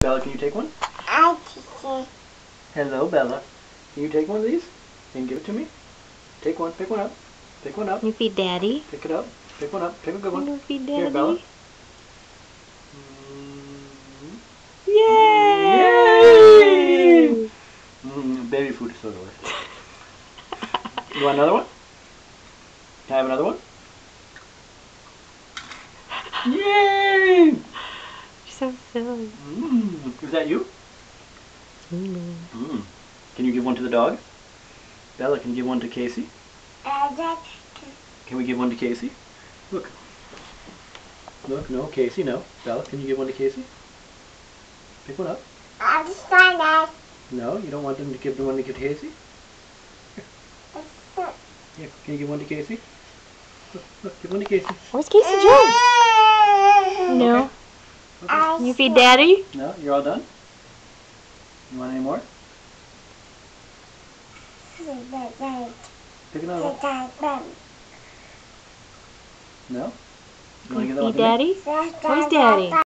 Bella, can you take one? I teach. Hello, Bella. Can you take one of these? And give it to me? Take one. Pick one up. Pick one up. Can you feed Daddy? Pick it up. Pick one up. Pick a good one. Can you feed Daddy? Here, Bella. Yay! Baby food is so delicious. You want another one? Can I have another one? Yay! You're so silly. Is that you? Can you give one to the dog? Bella, can you give one to Casey? Can we give one to Casey? Look. Look, no, Casey, no. Bella, can you give one to Casey? Pick one up. No, you don't want them to give the one to Casey? Here, can you give one to Casey? Look, give one to Casey. Where's Casey Joe? No. Okay. Can you feed Daddy? No, you're all done? You want any more? Pick another one. No? You want to give that one Feed to me? Daddy? Where's Daddy?